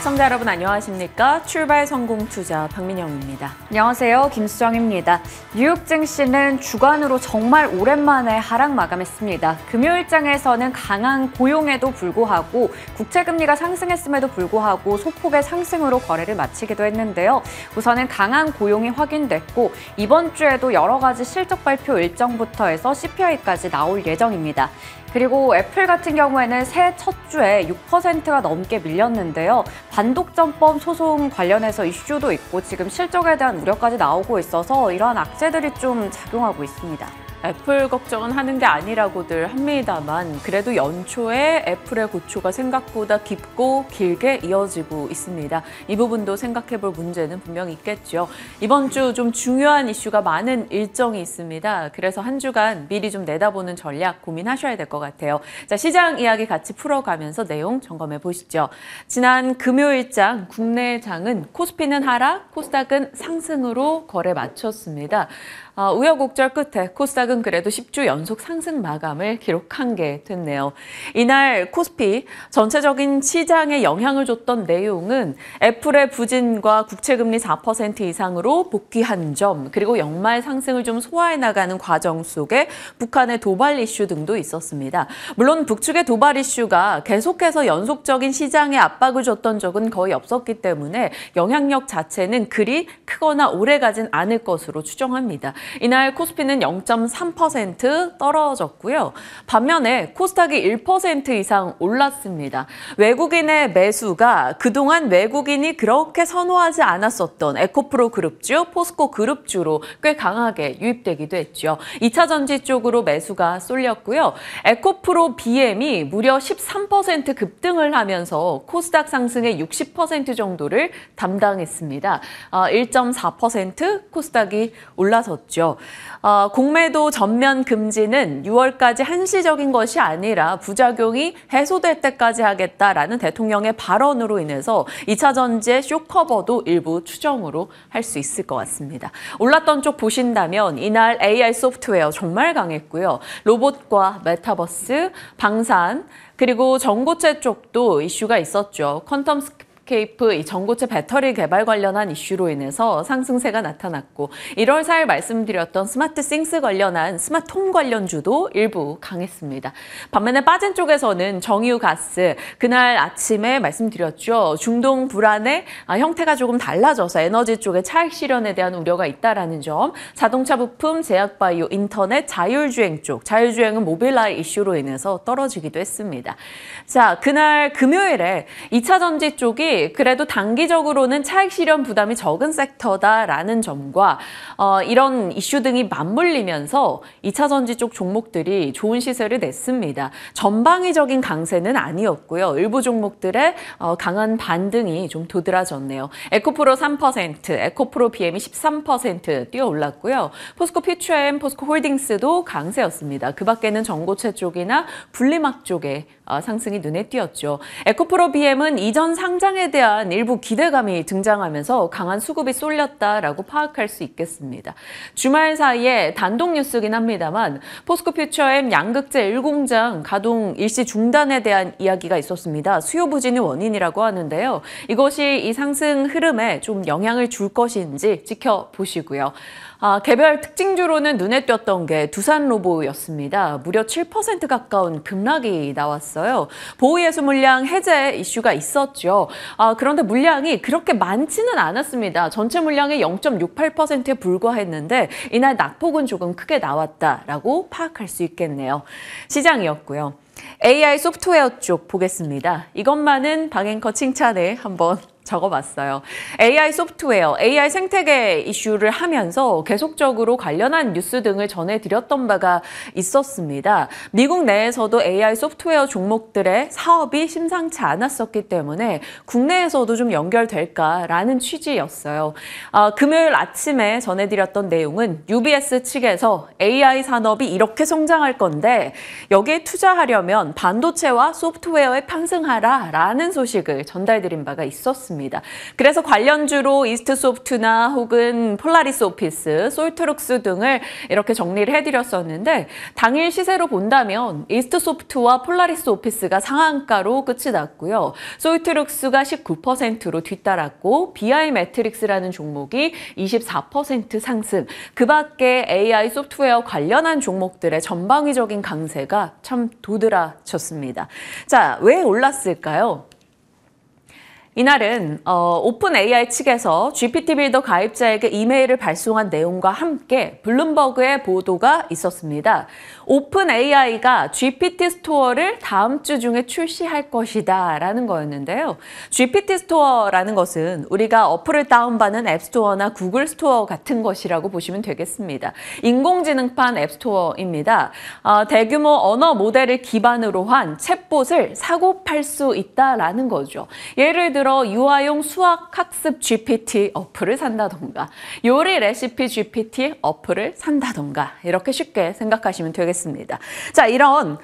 시청자 여러분 안녕하십니까? 출발 성공 투자 박민영입니다. 안녕하세요. 김수정입니다. 뉴욕 증시는 주간으로 정말 오랜만에 하락 마감했습니다. 금요일장에서는 강한 고용에도 불구하고 국채금리가 상승했음에도 불구하고 소폭의 상승으로 거래를 마치기도 했는데요. 우선은 강한 고용이 확인됐고 이번 주에도 여러 가지 실적 발표 일정부터 해서 CPI까지 나올 예정입니다. 그리고 애플 같은 경우에는 새해 첫 주에 6%가 넘게 밀렸는데요. 반독점법 소송 관련해서 이슈도 있고 지금 실적에 대한 우려까지 나오고 있어서 이러한 악재들이 좀 작용하고 있습니다. 애플 걱정은 하는 게 아니라고들 합니다만 그래도 연초에 애플의 고초가 생각보다 깊고 길게 이어지고 있습니다. 이 부분도 생각해볼 문제는 분명히 있겠죠. 이번 주 좀 중요한 이슈가 많은 일정이 있습니다. 그래서 한 주간 미리 좀 내다보는 전략 고민하셔야 될 것 같아요. 자, 시장 이야기 같이 풀어가면서 내용 점검해 보시죠. 지난 금요일장 국내장은 코스피는 하락, 코스닥은 상승으로 거래 마쳤습니다. 우여곡절 끝에 코스닥은 그래도 10주 연속 상승 마감을 기록한 게 됐네요. 이날 코스피 전체적인 시장에 영향을 줬던 내용은 애플의 부진과 국채금리 4% 이상으로 복귀한 점, 그리고 연말 상승을 좀 소화해 나가는 과정 속에 북한의 도발 이슈 등도 있었습니다. 물론 북측의 도발 이슈가 계속해서 연속적인 시장에 압박을 줬던 적은 거의 없었기 때문에 영향력 자체는 그리 크거나 오래가진 않을 것으로 추정합니다. 이날 코스피는 0.3% 떨어졌고요. 반면에 코스닥이 1% 이상 올랐습니다. 외국인의 매수가 그동안 외국인이 그렇게 선호하지 않았었던 에코프로 그룹주, 포스코 그룹주로 꽤 강하게 유입되기도 했죠. 2차 전지 쪽으로 매수가 쏠렸고요. 에코프로 BM이 무려 13% 급등을 하면서 코스닥 상승의 60% 정도를 담당했습니다. 1.4% 코스닥이 올라섰죠. 공매도 전면 금지는 6월까지 한시적인 것이 아니라 부작용이 해소될 때까지 하겠다라는 대통령의 발언으로 인해서 2차 전지의 쇼커버도 일부 추정으로 할 수 있을 것 같습니다. 올랐던 쪽 보신다면 이날 AI 소프트웨어 정말 강했고요. 로봇과 메타버스, 방산, 그리고 전고체 쪽도 이슈가 있었죠. 퀀텀 케이프 이 전고체 배터리 개발 관련한 이슈로 인해서 상승세가 나타났고 1월 4일 말씀드렸던 스마트 싱스 관련한 스마트홈 관련주도 일부 강했습니다. 반면에 빠진 쪽에서는 정유가스, 그날 아침에 말씀드렸죠. 중동 불안의 형태가 조금 달라져서 에너지 쪽에 차익 실현에 대한 우려가 있다라는 점, 자동차 부품, 제약바이오, 인터넷, 자율주행 쪽, 자율주행은 모빌라이 이슈로 인해서 떨어지기도 했습니다. 자, 그날 금요일에 2차 전지 쪽이 그래도 단기적으로는 차익 실현 부담이 적은 섹터다라는 점과 이런 이슈 등이 맞물리면서 2차 전지 쪽 종목들이 좋은 시세를 냈습니다. 전방위적인 강세는 아니었고요. 일부 종목들의 강한 반등이 좀 도드라졌네요. 에코프로 3%, 에코프로 BM이 13% 뛰어올랐고요. 포스코 퓨처엠, 포스코 홀딩스도 강세였습니다. 그 밖에는 전고체 쪽이나 분리막 쪽에 상승이 눈에 띄었죠. 에코프로 BM은 이전 상장에 대한 일부 기대감이 등장하면서 강한 수급이 쏠렸다라고 파악할 수 있겠습니다. 주말 사이에 단독 뉴스긴 합니다만 포스코 퓨처엠 양극재 1공장 가동 일시 중단에 대한 이야기가 있었습니다. 수요 부진이 원인이라고 하는데요. 이것이 이 상승 흐름에 좀 영향을 줄 것인지 지켜보시고요. 개별 특징주로는 눈에 띄었던 게 두산로보였습니다. 무려 7% 가까운 급락이 나왔어요. 보호예수 물량 해제 이슈가 있었죠. 그런데 물량이 그렇게 많지는 않았습니다. 전체 물량의 0.68%에 불과했는데 이날 낙폭은 조금 크게 나왔다라고 파악할 수 있겠네요. 시장이었고요. AI 소프트웨어 쪽 보겠습니다. 이것만은 박앵커 칭찬을 한번 적어봤어요. AI 소프트웨어, AI 생태계 이슈를 하면서 계속적으로 관련한 뉴스 등을 전해드렸던 바가 있었습니다. 미국 내에서도 AI 소프트웨어 종목들의 사업이 심상치 않았었기 때문에 국내에서도 좀 연결될까라는 취지였어요. 금요일 아침에 전해드렸던 내용은 UBS 측에서 AI 산업이 이렇게 성장할 건데 여기에 투자하려면 반도체와 소프트웨어에 편승하라라는 소식을 전달드린 바가 있었습니다. 했습니다. 그래서 관련주로 이스트소프트나 혹은 폴라리스 오피스, 솔트룩스 등을 이렇게 정리를 해드렸었는데 당일 시세로 본다면 이스트소프트와 폴라리스 오피스가 상한가로 끝이 났고요. 솔트룩스가 19%로 뒤따랐고 BI 매트릭스라는 종목이 24% 상승. 그 밖에 AI 소프트웨어 관련한 종목들의 전방위적인 강세가 참 도드라쳤습니다. 자, 왜 올랐을까요? 이날은 오픈 AI 측에서 GPT 빌더 가입자에게 이메일을 발송한 내용과 함께 블룸버그의 보도가 있었습니다. 오픈 AI가 GPT 스토어를 다음 주 중에 출시할 것이다 라는 거였는데요. GPT 스토어라는 것은 우리가 어플을 다운받는 앱스토어나 구글 스토어 같은 것이라고 보시면 되겠습니다. 인공지능판 앱스토어입니다. 대규모 언어 모델을 기반으로 한 챗봇을 사고 팔 수 있다라는 거죠. 예를 들어 유아용 수학 학습 GPT 어플을 산다던가 요리 레시피 GPT 어플을 산다던가 이렇게 쉽게 생각하시면 되겠습니다. 자, 이런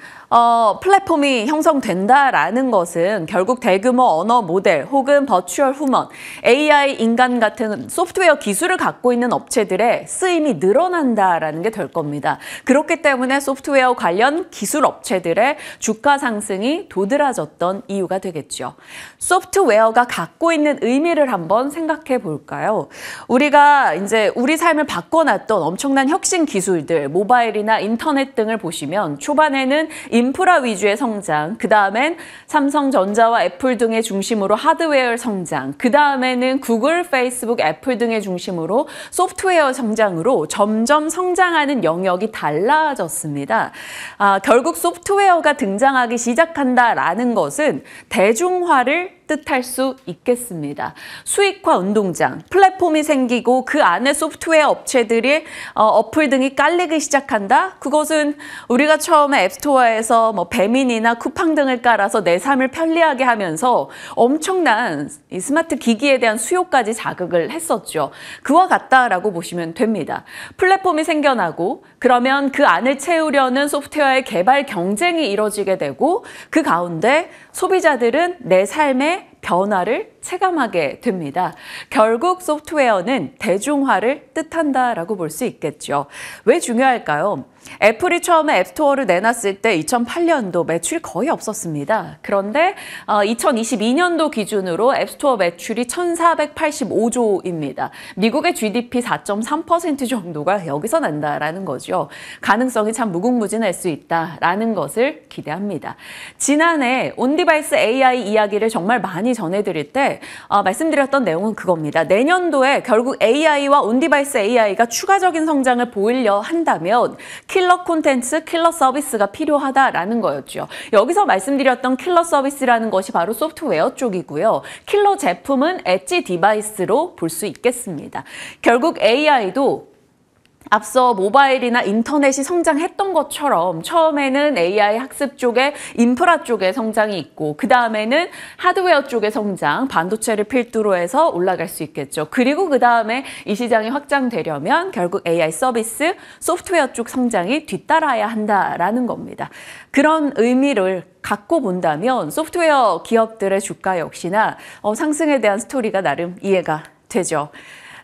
플랫폼이 형성된다라는 것은 결국 대규모 언어 모델 혹은 버추얼 휴먼, AI 인간 같은 소프트웨어 기술을 갖고 있는 업체들의 쓰임이 늘어난다라는 게 될 겁니다. 그렇기 때문에 소프트웨어 관련 기술 업체들의 주가 상승이 도드라졌던 이유가 되겠죠. 소프트웨어가 갖고 있는 의미를 한번 생각해 볼까요? 우리가 이제 우리 삶을 바꿔놨던 엄청난 혁신 기술들, 모바일이나 인터넷 등을 보시면 초반에는 인프라 위주의 성장, 그 다음엔 삼성전자와 애플 등의 중심으로 하드웨어 성장, 그 다음에는 구글, 페이스북, 애플 등의 중심으로 소프트웨어 성장으로 점점 성장하는 영역이 달라졌습니다. 결국 소프트웨어가 등장하기 시작한다라는 것은 대중화를 뜻할 수 있겠습니다. 수익화 운동장, 플랫폼이 생기고 그 안에 소프트웨어 업체들이 어플 등이 깔리기 시작한다? 그것은 우리가 처음에 앱스토어에서 뭐 배민이나 쿠팡 등을 깔아서 내 삶을 편리하게 하면서 엄청난 이 스마트 기기에 대한 수요까지 자극을 했었죠. 그와 같다라고 보시면 됩니다. 플랫폼이 생겨나고 그러면 그 안을 채우려는 소프트웨어의 개발 경쟁이 이뤄지게 되고 그 가운데 소비자들은 내 삶의 변화를 체감하게 됩니다. 결국 소프트웨어는 대중화를 뜻한다라고 볼 수 있겠죠. 왜 중요할까요? 애플이 처음에 앱스토어를 내놨을 때 2008년도 매출이 거의 없었습니다. 그런데 2022년도 기준으로 앱스토어 매출이 1,485조입니다. 미국의 GDP 4.3% 정도가 여기서 난다라는 거죠. 가능성이 참 무궁무진할 수 있다라는 것을 기대합니다. 지난해 온디바이스 AI 이야기를 정말 많이 전해드릴 때 말씀드렸던 내용은 그겁니다. 내년도에 결국 AI와 온디바이스 AI가 추가적인 성장을 보이려 한다면 킬러 콘텐츠, 킬러 서비스가 필요하다라는 거였죠. 여기서 말씀드렸던 킬러 서비스라는 것이 바로 소프트웨어 쪽이고요. 킬러 제품은 엣지 디바이스로 볼 수 있겠습니다. 결국 AI도 앞서 모바일이나 인터넷이 성장했던 것처럼 처음에는 AI 학습 쪽에 인프라 쪽에 성장이 있고 그 다음에는 하드웨어 쪽의 성장, 반도체를 필두로 해서 올라갈 수 있겠죠. 그리고 그 다음에 이 시장이 확장되려면 결국 AI 서비스, 소프트웨어 쪽 성장이 뒤따라야 한다라는 겁니다. 그런 의미를 갖고 본다면 소프트웨어 기업들의 주가 역시나 상승에 대한 스토리가 나름 이해가 되죠.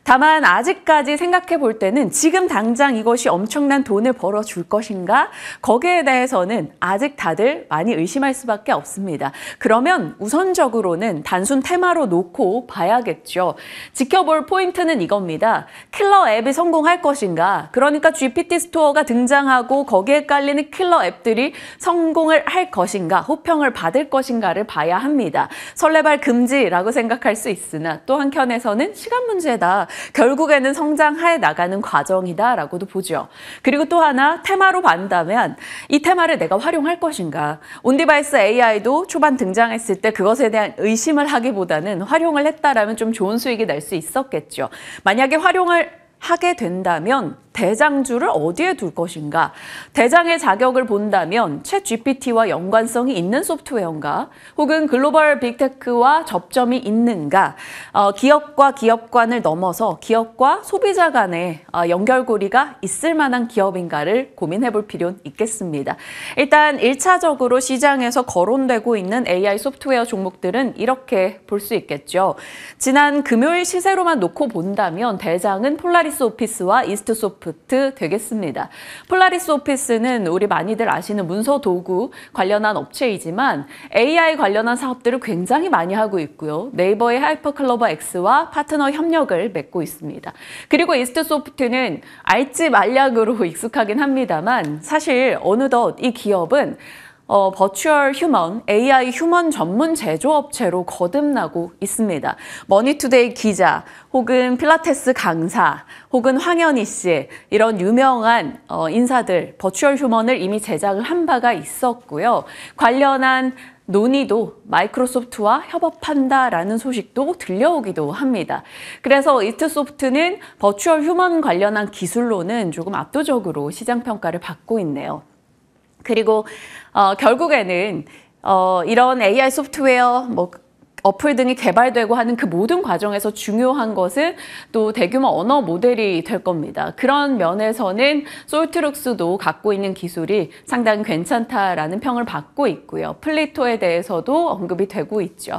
다만 아직까지 생각해 볼 때는 지금 당장 이것이 엄청난 돈을 벌어줄 것인가? 거기에 대해서는 아직 다들 많이 의심할 수밖에 없습니다. 그러면 우선적으로는 단순 테마로 놓고 봐야겠죠. 지켜볼 포인트는 이겁니다. 킬러 앱이 성공할 것인가? 그러니까 GPT 스토어가 등장하고 거기에 깔리는 킬러 앱들이 성공을 할 것인가? 호평을 받을 것인가를 봐야 합니다. 설레발 금지라고 생각할 수 있으나 또 한켠에서는 시간 문제다. 결국에는 성장해 나가는 과정이다라고도 보죠. 그리고 또 하나 테마로 본다면 이 테마를 내가 활용할 것인가. 온디바이스 AI도 초반 등장했을 때 그것에 대한 의심을 하기보다는 활용을 했다라면 좀 좋은 수익이 날 수 있었겠죠. 만약에 활용을 하게 된다면 대장주를 어디에 둘 것인가? 대장의 자격을 본다면 챗GPT와 연관성이 있는 소프트웨어인가? 혹은 글로벌 빅테크와 접점이 있는가? 기업과 기업 간을 넘어서 기업과 소비자 간의 연결고리가 있을 만한 기업인가를 고민해 볼 필요는 있겠습니다. 일단 1차적으로 시장에서 거론되고 있는 AI 소프트웨어 종목들은 이렇게 볼 수 있겠죠. 지난 금요일 시세로만 놓고 본다면 대장은 폴라리스 오피스와 이스트소프트 되겠습니다. 폴라리스 오피스는 우리 많이들 아시는 문서 도구 관련한 업체이지만 AI 관련한 사업들을 굉장히 많이 하고 있고요. 네이버의 하이퍼클로버 X와 파트너 협력을 맺고 있습니다. 그리고 이스트소프트는 알집 알약으로 익숙하긴 합니다만 사실 어느덧 이 기업은 버추얼 휴먼, AI 휴먼 전문 제조업체로 거듭나고 있습니다. 머니투데이 기자, 혹은 필라테스 강사, 혹은 황현희 씨 이런 유명한 인사들 버추얼 휴먼을 이미 제작을 한 바가 있었고요. 관련한 논의도 마이크로소프트와 협업한다라는 소식도 들려오기도 합니다. 그래서 이스트소프트는 버추얼 휴먼 관련한 기술로는 조금 압도적으로 시장 평가를 받고 있네요. 그리고 결국에는 이런 AI 소프트웨어, 어플 등이 개발되고 하는 그 모든 과정에서 중요한 것은 또 대규모 언어 모델이 될 겁니다. 그런 면에서는 솔트룩스도 갖고 있는 기술이 상당히 괜찮다라는 평을 받고 있고요. 플리토에 대해서도 언급이 되고 있죠.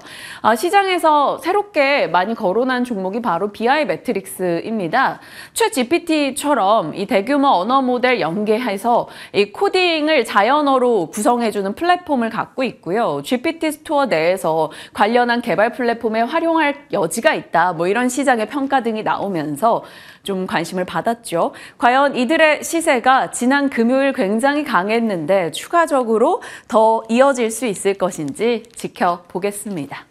시장에서 새롭게 많이 거론한 종목이 바로 BI 매트릭스입니다. 챗 GPT처럼 이 대규모 언어 모델 연계해서 이 코딩을 자연어로 구성해주는 플랫폼을 갖고 있고요. GPT 스토어 내에서 관련한 개발 플랫폼에 활용할 여지가 있다. 이런 시장의 평가 등이 나오면서 좀 관심을 받았죠. 과연 이들의 시세가 지난 금요일 굉장히 강했는데 추가적으로 더 이어질 수 있을 것인지 지켜보겠습니다.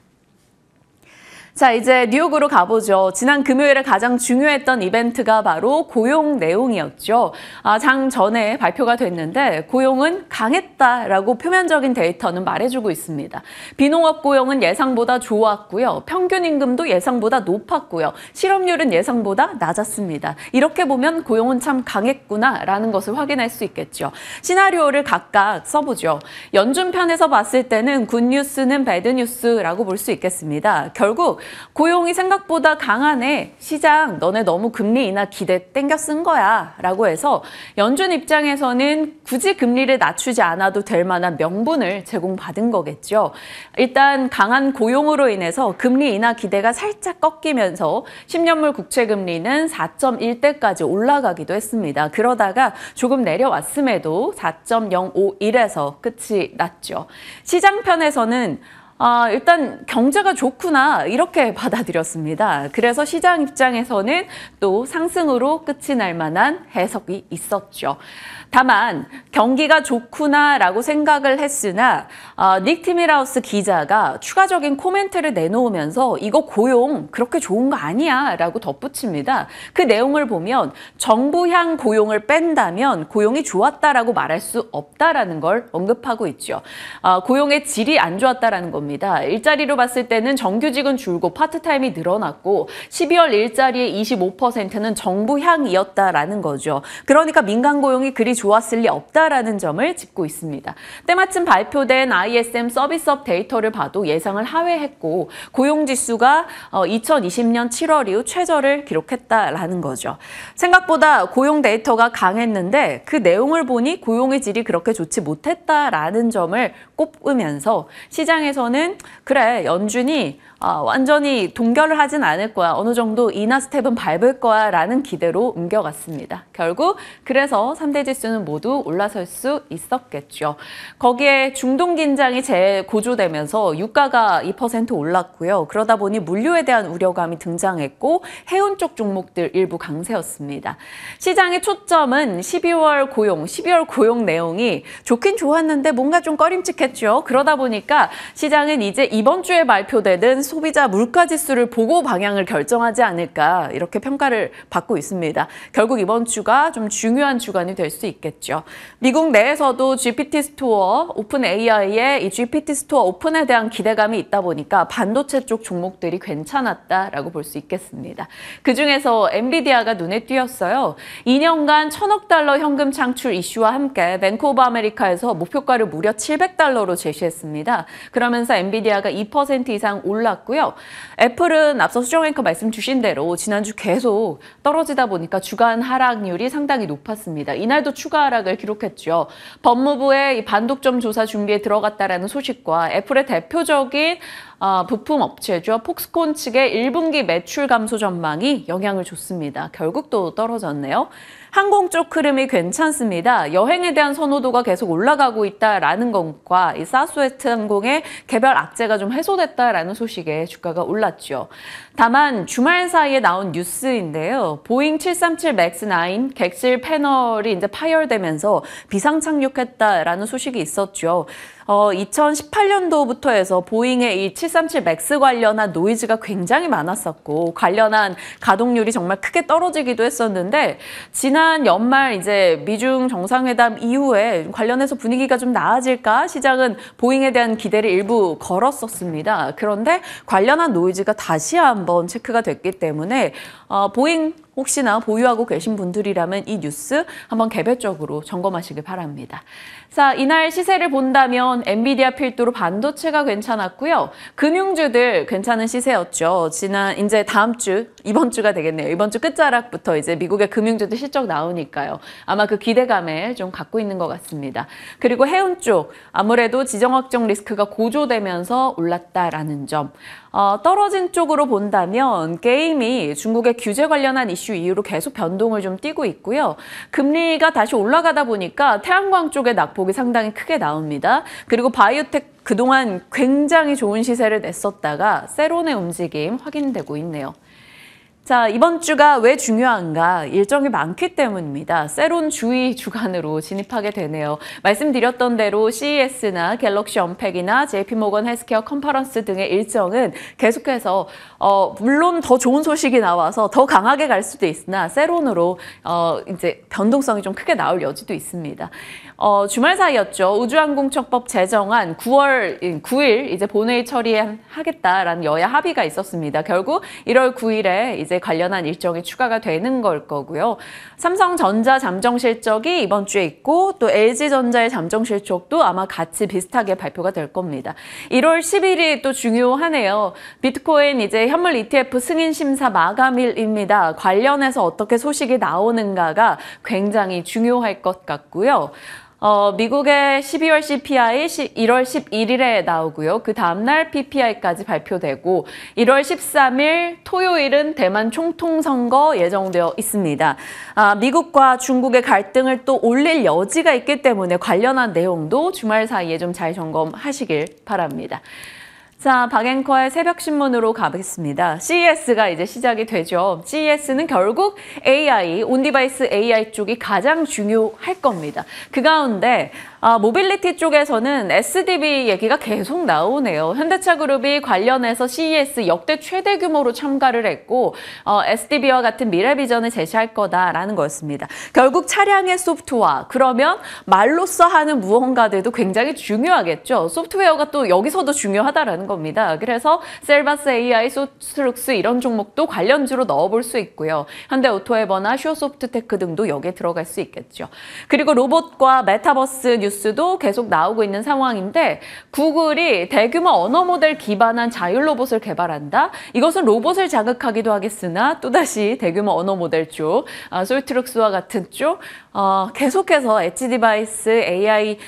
자, 이제 뉴욕으로 가보죠. 지난 금요일에 가장 중요했던 이벤트가 바로 고용 내용이었죠. 장 전에 발표가 됐는데 고용은 강했다라고 표면적인 데이터는 말해주고 있습니다. 비농업 고용은 예상보다 좋았고요. 평균 임금도 예상보다 높았고요. 실업률은 예상보다 낮았습니다. 이렇게 보면 고용은 참 강했구나라는 것을 확인할 수 있겠죠. 시나리오를 각각 써보죠. 연준 편에서 봤을 때는 굿뉴스는 배드뉴스라고 볼 수 있겠습니다. 결국 고용이 생각보다 강하네. 시장 너네 너무 금리 인하 기대 땡겨 쓴 거야 라고 해서 연준 입장에서는 굳이 금리를 낮추지 않아도 될 만한 명분을 제공받은 거겠죠. 일단 강한 고용으로 인해서 금리 인하 기대가 살짝 꺾이면서 10년물 국채금리는 4.1대까지 올라가기도 했습니다. 그러다가 조금 내려왔음에도 4.051에서 끝이 났죠. 시장 편에서는 일단 경제가 좋구나 이렇게 받아들였습니다. 그래서 시장 입장에서는 또 상승으로 끝이 날 만한 해석이 있었죠. 다만 경기가 좋구나라고 생각을 했으나 닉 티밀하우스 기자가 추가적인 코멘트를 내놓으면서 이거 고용 그렇게 좋은 거 아니야 라고 덧붙입니다. 그 내용을 보면 정부향 고용을 뺀다면 고용이 좋았다라고 말할 수 없다라는 걸 언급하고 있죠. 고용의 질이 안 좋았다라는 겁니다. 일자리로 봤을 때는 정규직은 줄고 파트타임이 늘어났고 12월 일자리의 25%는 정부향이었다라는 거죠. 그러니까 민간 고용이 그리 좋았을 리 없다라는 점을 짚고 있습니다. 때마침 발표된 ISM 서비스업 데이터를 봐도 예상을 하회했고 고용지수가 2020년 7월 이후 최저를 기록했다라는 거죠. 생각보다 고용 데이터가 강했는데 그 내용을 보니 고용의 질이 그렇게 좋지 못했다라는 점을 꼽으면서 시장에서는 그래 연준이 완전히 동결을 하진 않을 거야. 어느 정도 인하 스텝은 밟을 거야 라는 기대로 옮겨갔습니다. 결국 그래서 3대 지수는 모두 올라설 수 있었겠죠. 거기에 중동 긴장이 재고조되면서 유가가 2% 올랐고요. 그러다 보니 물류에 대한 우려감이 등장했고 해운 쪽 종목들 일부 강세였습니다. 시장의 초점은 12월 고용 내용이 좋긴 좋았는데 뭔가 좀 꺼림칙했죠. 그러다 보니까 시장은 이제 이번 주에 발표되는 소비자 물가지수를 보고 방향을 결정하지 않을까 이렇게 평가를 받고 있습니다. 결국 이번 주가 좀 중요한 주간이 될 수 있겠죠. 미국 내에서도 GPT 스토어, 오픈 AI의 이 GPT 스토어 오픈에 대한 기대감이 있다 보니까 반도체 쪽 종목들이 괜찮았다라고 볼 수 있겠습니다. 그중에서 엔비디아가 눈에 띄었어요. 2년간 1,000억 달러 현금 창출 이슈와 함께 뱅크 오브 아메리카에서 목표가를 무려 700달러로 제시했습니다. 그러면서 엔비디아가 2% 이상 올랐고요. 애플은 앞서 수정 앵커 말씀 주신 대로 지난주 계속 떨어지다 보니까 주간 하락률이 상당히 높았습니다. 이날도 추가 하락을 기록했죠. 법무부의 반독점 조사 준비에 들어갔다라는 소식과 애플의 대표적인 부품 업체죠. 폭스콘 측의 1분기 매출 감소 전망이 영향을 줬습니다. 결국 또 떨어졌네요. 항공 쪽 흐름이 괜찮습니다. 여행에 대한 선호도가 계속 올라가고 있다라는 것과 이 사스웨트 항공의 개별 악재가 좀 해소됐다라는 소식에 주가가 올랐죠. 다만 주말 사이에 나온 뉴스인데요. 보잉 737 맥스 9 객실 패널이 이제 파열되면서 비상 착륙했다라는 소식이 있었죠. 2018년도부터 해서 보잉의 이 737 맥스 관련한 노이즈가 굉장히 많았었고 관련한 가동률이 정말 크게 떨어지기도 했었는데 지난 연말 이제 미중 정상회담 이후에 관련해서 분위기가 좀 나아질까 시장은 보잉에 대한 기대를 일부 걸었었습니다. 그런데 관련한 노이즈가 다시 한번 체크가 됐기 때문에 보잉 혹시나 보유하고 계신 분들이라면 이 뉴스 한번 개별적으로 점검하시길 바랍니다. 자, 이날 시세를 본다면 엔비디아 필두로 반도체가 괜찮았고요. 금융주들 괜찮은 시세였죠. 이제 다음 주, 이번 주가 되겠네요. 이번 주 끝자락부터 이제 미국의 금융주들 실적 나오니까요. 아마 그 기대감을 좀 갖고 있는 것 같습니다. 그리고 해운 쪽, 아무래도 지정학적 리스크가 고조되면서 올랐다라는 점. 떨어진 쪽으로 본다면 게임이 중국의 규제 관련한 이슈 이후로 계속 변동을 좀 띠고 있고요. 금리가 다시 올라가다 보니까 태양광 쪽의 낙폭이 상당히 크게 나옵니다. 그리고 바이오텍 그동안 굉장히 좋은 시세를 냈었다가 세론의 움직임 확인되고 있네요. 자, 이번 주가 왜 중요한가? 일정이 많기 때문입니다. 세론 주의 주간으로 진입하게 되네요. 말씀드렸던 대로 CES나 갤럭시 언팩이나 JP모건 헬스케어 컨퍼런스 등의 일정은 계속해서 물론 더 좋은 소식이 나와서 더 강하게 갈 수도 있으나 세론으로 이제 변동성이 좀 크게 나올 여지도 있습니다. 주말 사이였죠. 우주항공처법 제정안 9월 9일 이제 본회의 처리하겠다라는 여야 합의가 있었습니다. 결국 1월 9일에 이제 관련한 일정이 추가가 되는 걸 거고요. 삼성전자 잠정 실적이 이번 주에 있고 또 LG전자의 잠정 실적도 아마 같이 비슷하게 발표가 될 겁니다. 1월 10일이 또 중요하네요. 비트코인 이제 현물 ETF 승인 심사 마감일입니다. 관련해서 어떻게 소식이 나오는가가 굉장히 중요할 것 같고요. 미국의 12월 CPI 1월 11일에 나오고요. 그 다음날 PPI까지 발표되고 1월 13일 토요일은 대만 총통선거 예정되어 있습니다. 미국과 중국의 갈등을 또 올릴 여지가 있기 때문에 관련한 내용도 주말 사이에 좀 잘 점검하시길 바랍니다. 자, 박앵커의 새벽신문으로 가보겠습니다. CES가 이제 시작이 되죠. CES는 결국 AI, 온디바이스 AI 쪽이 가장 중요할 겁니다. 그 가운데 모빌리티 쪽에서는 SDB 얘기가 계속 나오네요. 현대차그룹이 관련해서 CES 역대 최대 규모로 참가를 했고 SDB와 같은 미래 비전을 제시할 거다라는 거였습니다. 결국 차량의 소프트웨어, 그러면 말로써 하는 무언가들도 굉장히 중요하겠죠. 소프트웨어가 또 여기서도 중요하다라는 겁니다. 그래서 셀바스 AI, 소스룩스 이런 종목도 관련주로 넣어볼 수 있고요. 현대오토에버나 슈어소프트테크 등도 여기에 들어갈 수 있겠죠. 그리고 로봇과 메타버스 뉴스도 계속 나오고 있는 상황인데 구글이 대규모 언어 모델 기반한 자율 로봇을 개발한다. 이것은 로봇을 자극하기도 하겠으나 또다시 대규모 언어 모델 쪽, 솔트룩스와 같은 쪽 계속해서 엣지 디바이스, AI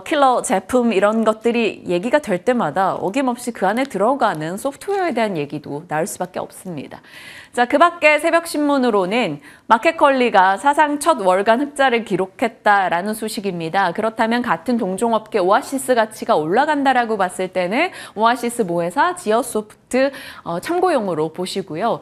킬러 제품 이런 것들이 얘기가 될 때마다 어김없이 그 안에 들어가는 소프트웨어에 대한 얘기도 나올 수밖에 없습니다. 자, 그 밖에 새벽신문으로는 마켓컬리가 사상 첫 월간 흑자를 기록했다라는 소식입니다. 그렇다면 같은 동종업계 오아시스 가치가 올라간다라고 봤을 때는 오아시스 모회사 지어소프트 참고용으로 보시고요.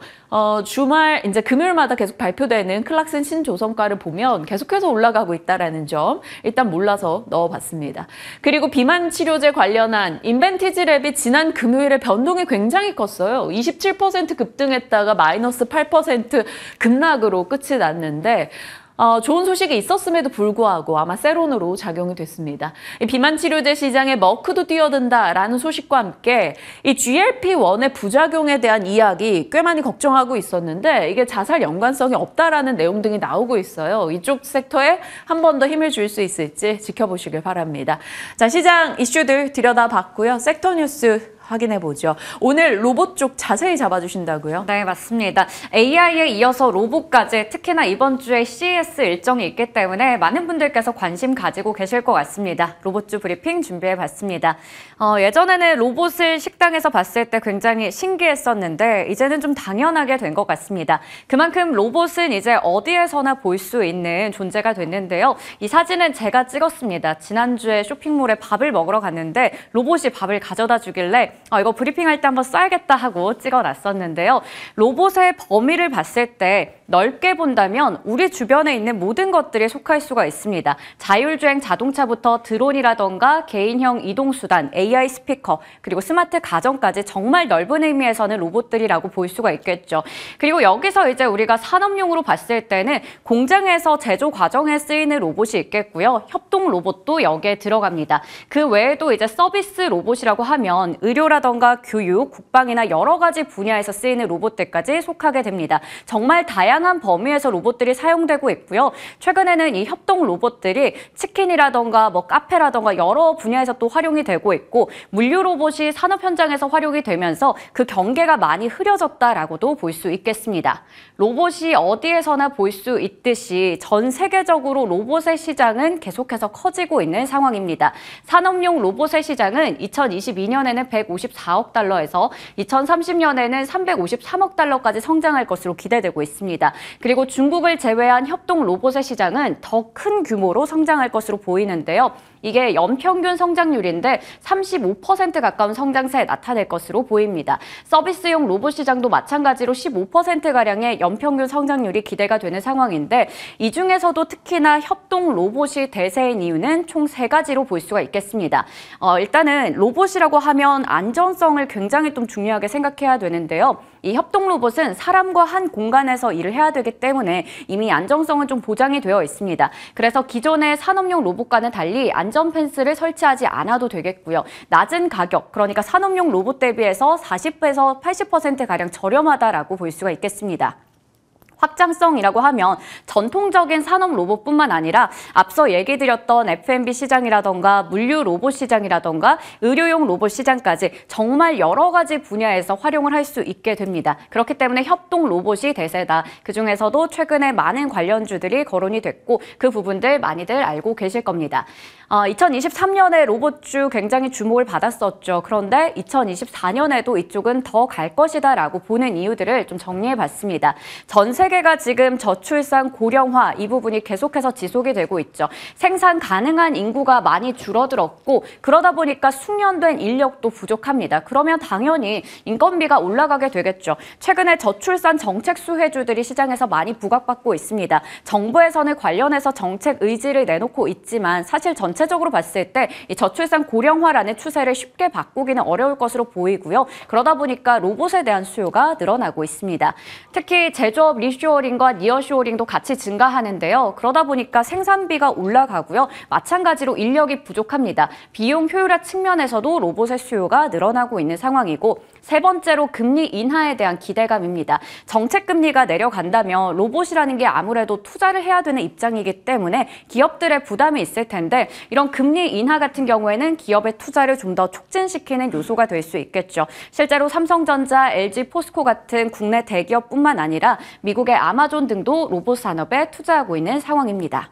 주말 이제 금요일마다 계속 발표되는 클락슨 신조선가를 보면 계속해서 올라가고 있다라는 점 일단 몰라서 넣어봤습니다. 그리고 비만 치료제 관련한 인벤티지 랩이 지난 금요일에 변동이 굉장히 컸어요. 27% 급등했다가 마이너스 8% 급락으로 끝이 났는데 좋은 소식이 있었음에도 불구하고 아마 세론으로 작용이 됐습니다. 이 비만 치료제 시장에 머크도 뛰어든다라는 소식과 함께 이 GLP-1의 부작용에 대한 이야기 꽤 많이 걱정하고 있었는데 이게 자살 연관성이 없다라는 내용 등이 나오고 있어요. 이쪽 섹터에 한 번 더 힘을 줄 수 있을지 지켜보시길 바랍니다. 자, 시장 이슈들 들여다봤고요. 섹터 뉴스 확인해보죠. 오늘 로봇 쪽 자세히 잡아주신다고요? 네, 맞습니다. AI에 이어서 로봇까지 특히나 이번 주에 CES 일정이 있기 때문에 많은 분들께서 관심 가지고 계실 것 같습니다. 로봇주 브리핑 준비해봤습니다. 예전에는 로봇을 식당에서 봤을 때 굉장히 신기했었는데 이제는 좀 당연하게 된 것 같습니다. 그만큼 로봇은 이제 어디에서나 볼 수 있는 존재가 됐는데요. 이 사진은 제가 찍었습니다. 지난주에 쇼핑몰에 밥을 먹으러 갔는데 로봇이 밥을 가져다 주길래 이거 브리핑할 때 한번 써야겠다 하고 찍어놨었는데요. 로봇의 범위를 봤을 때 넓게 본다면 우리 주변에 있는 모든 것들이 속할 수가 있습니다. 자율주행 자동차부터 드론이라던가 개인형 이동수단, AI 스피커, 그리고 스마트 가전까지 정말 넓은 의미에서는 로봇들이라고 볼 수가 있겠죠. 그리고 여기서 이제 우리가 산업용으로 봤을 때는 공장에서 제조 과정에 쓰이는 로봇이 있겠고요. 협동 로봇도 여기에 들어갑니다. 그 외에도 이제 서비스 로봇이라고 하면 의료라던가 교육, 국방이나 여러 가지 분야에서 쓰이는 로봇들까지 속하게 됩니다. 정말 다양한 범위에서 로봇들이 사용되고 있고요. 최근에는 이 협동 로봇들이 치킨이라던가 카페라던가 여러 분야에서 또 활용이 되고 있고 물류 로봇이 산업 현장에서 활용이 되면서 그 경계가 많이 흐려졌다라고도 볼 수 있겠습니다. 로봇이 어디에서나 볼 수 있듯이 전 세계적으로 로봇의 시장은 계속해서 커지고 있는 상황입니다. 산업용 로봇의 시장은 2022년에는 154억 달러에서 2030년에는 353억 달러까지 성장할 것으로 기대되고 있습니다. 그리고 중국을 제외한 협동 로봇의 시장은 더 큰 규모로 성장할 것으로 보이는데요. 이게 연평균 성장률인데 35% 가까운 성장세에 나타낼 것으로 보입니다. 서비스용 로봇 시장도 마찬가지로 15%가량의 연평균 성장률이 기대가 되는 상황인데 이 중에서도 특히나 협동 로봇이 대세인 이유는 총 3가지로 볼 수가 있겠습니다. 일단은 로봇이라고 하면 안전성을 굉장히 좀 중요하게 생각해야 되는데요. 이 협동 로봇은 사람과 한 공간에서 일을 해야 되기 때문에 이미 안정성은 좀 보장이 되어 있습니다. 그래서 기존의 산업용 로봇과는 달리 안전 펜스를 설치하지 않아도 되겠고요. 낮은 가격, 그러니까 산업용 로봇 대비해서 40에서 80%가량 저렴하다라고 볼 수가 있겠습니다. 확장성이라고 하면 전통적인 산업 로봇뿐만 아니라 앞서 얘기 드렸던 F&B 시장이라던가 물류 로봇 시장이라던가 의료용 로봇 시장까지 정말 여러 가지 분야에서 활용을 할 수 있게 됩니다. 그렇기 때문에 협동 로봇이 대세다. 그중에서도 최근에 많은 관련주들이 거론이 됐고 그 부분들 많이들 알고 계실 겁니다. 2023년에 로봇주 굉장히 주목을 받았었죠. 그런데 2024년에도 이쪽은 더 갈 것이다라고 보는 이유들을 좀 정리해봤습니다. 전 세계가 지금 저출산 고령화 이 부분이 계속해서 지속이 되고 있죠. 생산 가능한 인구가 많이 줄어들었고 그러다 보니까 숙련된 인력도 부족합니다. 그러면 당연히 인건비가 올라가게 되겠죠. 최근에 저출산 정책 수혜주들이 시장에서 많이 부각받고 있습니다. 정부에서는 관련해서 정책 의지를 내놓고 있지만 사실 전체적으로 봤을 때 이 저출산 고령화라는 추세를 쉽게 바꾸기는 어려울 것으로 보이고요. 그러다 보니까 로봇에 대한 수요가 늘어나고 있습니다. 특히 제조업 리쇼어링과 니어쇼어링도 같이 증가하는데요. 그러다 보니까 생산비가 올라가고요. 마찬가지로 인력이 부족합니다. 비용 효율화 측면에서도 로봇의 수요가 늘어나고 있는 상황이고 세 번째로 금리 인하에 대한 기대감입니다. 정책 금리가 내려간다면 로봇이라는 게 아무래도 투자를 해야 되는 입장이기 때문에 기업들의 부담이 있을 텐데 이런 금리 인하 같은 경우에는 기업의 투자를 좀 더 촉진시키는 요소가 될 수 있겠죠. 실제로 삼성전자, LG, 포스코 같은 국내 대기업뿐만 아니라 미국의 아마존 등도 로봇 산업에 투자하고 있는 상황입니다.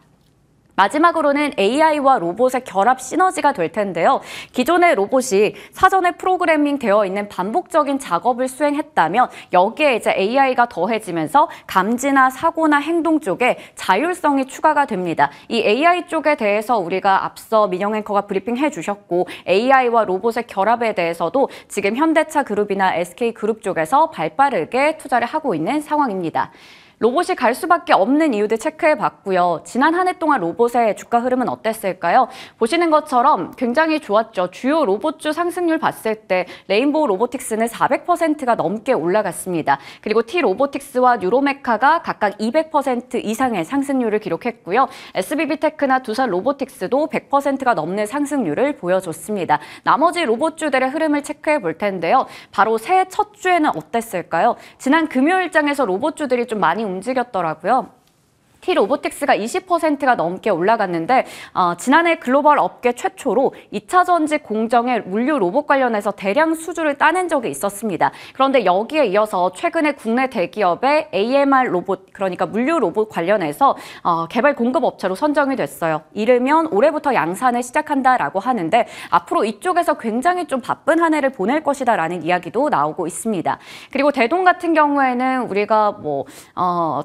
마지막으로는 AI와 로봇의 결합 시너지가 될 텐데요. 기존의 로봇이 사전에 프로그래밍 되어 있는 반복적인 작업을 수행했다면 여기에 이제 AI가 더해지면서 감지나 사고나 행동 쪽에 자율성이 추가가 됩니다. 이 AI 쪽에 대해서 우리가 앞서 민영 앵커가 브리핑해 주셨고 AI와 로봇의 결합에 대해서도 지금 현대차 그룹이나 SK 그룹 쪽에서 발빠르게 투자를 하고 있는 상황입니다. 로봇이 갈 수밖에 없는 이유들 체크해봤고요. 지난 한 해 동안 로봇의 주가 흐름은 어땠을까요? 보시는 것처럼 굉장히 좋았죠. 주요 로봇주 상승률 봤을 때 레인보우 로보틱스는 400%가 넘게 올라갔습니다. 그리고 T-로보틱스와 뉴로메카가 각각 200% 이상의 상승률을 기록했고요. SBB테크나 두산 로보틱스도 100%가 넘는 상승률을 보여줬습니다. 나머지 로봇주들의 흐름을 체크해볼 텐데요. 바로 새해 첫 주에는 어땠을까요? 지난 금요일장에서 로봇주들이 좀 많이 움직였더라고요. T-로보틱스가 20%가 넘게 올라갔는데 지난해 글로벌 업계 최초로 2차 전지 공정의 물류 로봇 관련해서 대량 수주를 따낸 적이 있었습니다. 그런데 여기에 이어서 최근에 국내 대기업의 AMR 로봇, 그러니까 물류 로봇 관련해서 개발 공급 업체로 선정이 됐어요. 이르면 올해부터 양산을 시작한다라고 하는데 앞으로 이쪽에서 굉장히 좀 바쁜 한 해를 보낼 것이다라는 이야기도 나오고 있습니다. 그리고 대동 같은 경우에는 우리가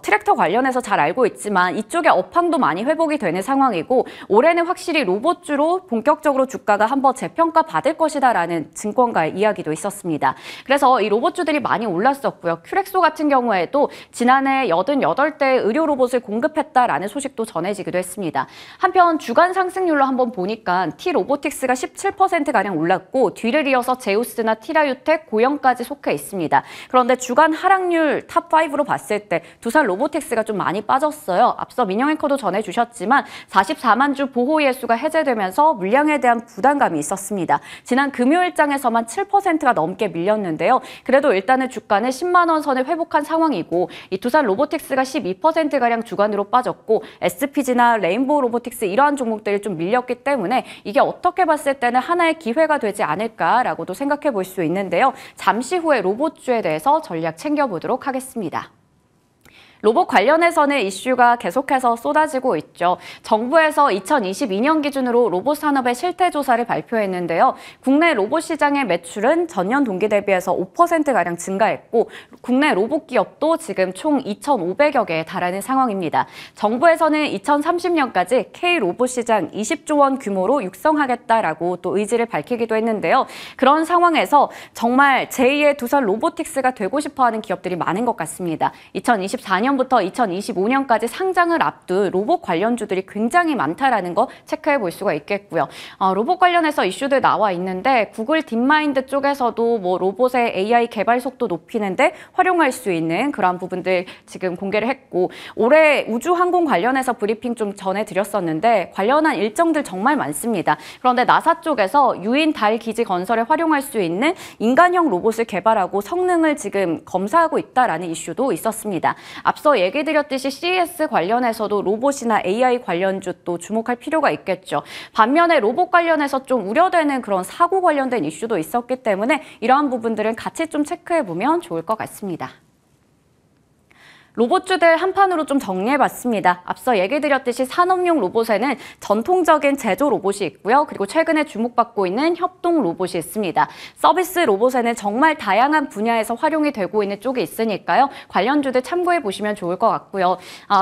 트랙터 관련해서 잘 알고 있지만 이쪽에 업황도 많이 회복이 되는 상황이고 올해는 확실히 로봇주로 본격적으로 주가가 한번 재평가 받을 것이다라는 증권가의 이야기도 있었습니다. 그래서 이 로봇주들이 많이 올랐었고요. 큐렉소 같은 경우에도 지난해 88대의 의료 로봇을 공급했다라는 소식도 전해지기도 했습니다. 한편 주간 상승률로 한번 보니까 T-로보틱스가 17%가량 올랐고 뒤를 이어서 제우스나 티라유텍, 고영까지 속해 있습니다. 그런데 주간 하락률 탑5로 봤을 때 두산 로보틱스가 좀 많이 빠졌어요. 앞서 민영 앵커도 전해주셨지만 44만 주 보호 예수가 해제되면서 물량에 대한 부담감이 있었습니다. 지난 금요일장에서만 7%가 넘게 밀렸는데요. 그래도 일단은 주가는 10만 원 선을 회복한 상황이고 이 두산 로보틱스가 12%가량 주간으로 빠졌고 SPG나 레인보우 로보틱스 이러한 종목들이 좀 밀렸기 때문에 이게 어떻게 봤을 때는 하나의 기회가 되지 않을까라고도 생각해 볼 수 있는데요. 잠시 후에 로봇주에 대해서 전략 챙겨보도록 하겠습니다. 로봇 관련해서는 이슈가 계속해서 쏟아지고 있죠. 정부에서 2022년 기준으로 로봇 산업의 실태 조사를 발표했는데요. 국내 로봇 시장의 매출은 전년 동기 대비해서 5%가량 증가했고 국내 로봇 기업도 지금 총 2,500여 개에 달하는 상황입니다. 정부에서는 2030년까지 K 로봇 시장 20조 원 규모로 육성하겠다라고 또 의지를 밝히기도 했는데요. 그런 상황에서 정말 제2의 두산 로보틱스가 되고 싶어하는 기업들이 많은 것 같습니다. 2024년부터 2025년까지 상장을 앞둔 로봇 관련주들이 굉장히 많다라는 거 체크해 볼 수가 있겠고요. 로봇 관련해서 이슈들 나와 있는데 구글 딥마인드 쪽에서도 로봇의 AI 개발 속도 높이는데 활용할 수 있는 그런 부분들 지금 공개를 했고 올해 우주항공 관련해서 브리핑 좀 전해드렸었는데 관련한 일정들 정말 많습니다. 그런데 나사 쪽에서 유인 달 기지 건설에 활용할 수 있는 인간형 로봇을 개발하고 성능을 지금 검사하고 있다라는 이슈도 있었습니다. 앞서 얘기 드렸듯이 CES 관련해서도 로봇이나 AI 관련주 또 주목할 필요가 있겠죠. 반면에 로봇 관련해서 좀 우려되는 그런 사고 관련된 이슈도 있었기 때문에 이러한 부분들은 같이 좀 체크해보면 좋을 것 같습니다. 로봇주들 한판으로 좀 정리해봤습니다. 앞서 얘기 드렸듯이 산업용 로봇에는 전통적인 제조 로봇이 있고요. 그리고 최근에 주목받고 있는 협동 로봇이 있습니다. 서비스 로봇에는 정말 다양한 분야에서 활용이 되고 있는 쪽이 있으니까요. 관련주들 참고해보시면 좋을 것 같고요.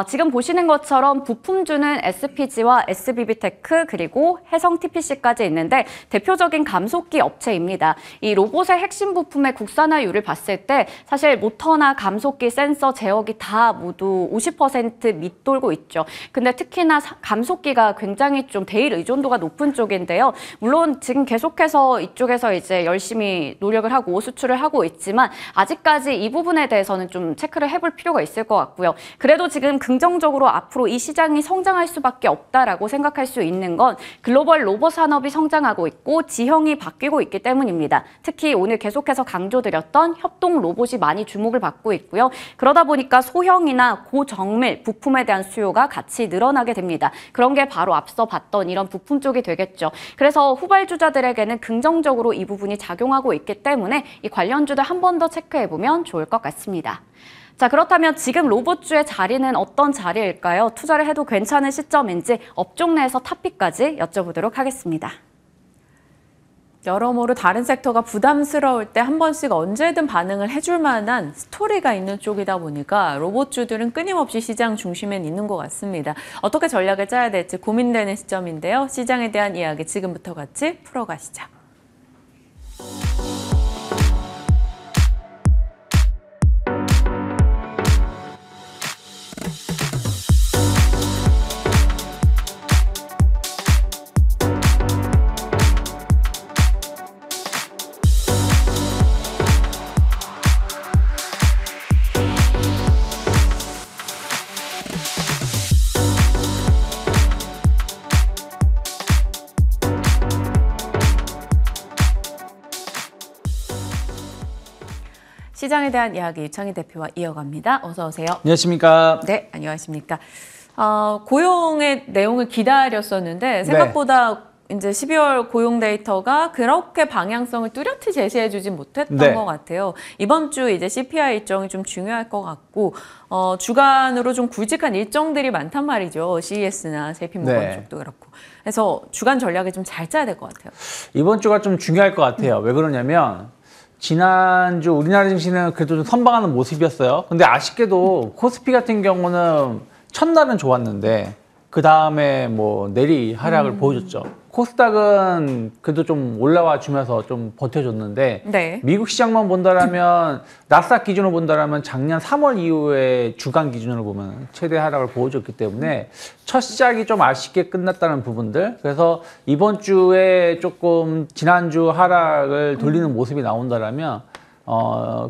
지금 보시는 것처럼 부품주는 SPG와 SBB테크 그리고 해성TPC까지 있는데 대표적인 감속기 업체입니다. 이 로봇의 핵심 부품의 국산화율을 봤을 때 사실 모터나 감속기, 센서, 제어기 다 모두 50% 밑돌고 있죠. 근데 특히나 감속기가 굉장히 좀 대일 의존도가 높은 쪽인데요. 물론 지금 계속해서 이쪽에서 이제 열심히 노력을 하고 수출을 하고 있지만 아직까지 이 부분에 대해서는 좀 체크를 해볼 필요가 있을 것 같고요. 그래도 지금 긍정적으로 앞으로 이 시장이 성장할 수밖에 없다라고 생각할 수 있는 건 글로벌 로봇 산업이 성장하고 있고 지형이 바뀌고 있기 때문입니다. 특히 오늘 계속해서 강조드렸던 협동 로봇이 많이 주목을 받고 있고요. 그러다 보니까 소형이나 고정밀 부품에 대한 수요가 같이 늘어나게 됩니다. 그런 게 바로 앞서 봤던 이런 부품 쪽이 되겠죠. 그래서 후발주자들에게는 긍정적으로 이 부분이 작용하고 있기 때문에 이 관련주들 한 번 더 체크해보면 좋을 것 같습니다. 자, 그렇다면 지금 로봇주의 자리는 어떤 자리일까요? 투자를 해도 괜찮은 시점인지 업종 내에서 탑픽까지 여쭤보도록 하겠습니다. 여러모로 다른 섹터가 부담스러울 때 한 번씩 언제든 반응을 해줄 만한 스토리가 있는 쪽이다 보니까 로봇주들은 끊임없이 시장 중심에 있는 것 같습니다. 어떻게 전략을 짜야 될지 고민되는 시점인데요. 시장에 대한 이야기 지금부터 같이 풀어가시죠. 시장에 대한 이야기 유창희 대표와 이어갑니다. 어서 오세요. 안녕하십니까. 네, 안녕하십니까. 고용의 내용을 기다렸었는데 생각보다 이제 12월 고용 데이터가 그렇게 방향성을 뚜렷이 제시해주지 못했던 것 같아요. 이번 주 이제 CPI 일정이 좀 중요할 것 같고 주간으로 좀 굵직한 일정들이 많단 말이죠. CES나 JP모건 쪽도 그렇고. 그래서 주간 전략을 좀 잘 짜야 될 것 같아요. 이번 주가 좀 중요할 것 같아요. 왜 그러냐면 지난주 우리나라 증시는 그래도 좀 선방하는 모습이었어요. 근데 아쉽게도 코스피 같은 경우는 첫날은 좋았는데 그 다음에 뭐 내리 하락을 보여줬죠. 코스닥은 그래도 좀 올라와 주면서 좀 버텨줬는데 네. 미국 시장만 본다라면 나스닥 기준으로 본다라면 작년 3월 이후에 주간 기준으로 보면 최대 하락을 보여줬기 때문에 첫 시작이 좀 아쉽게 끝났다는 부분들. 그래서 이번 주에 조금 지난주 하락을 돌리는 모습이 나온다라면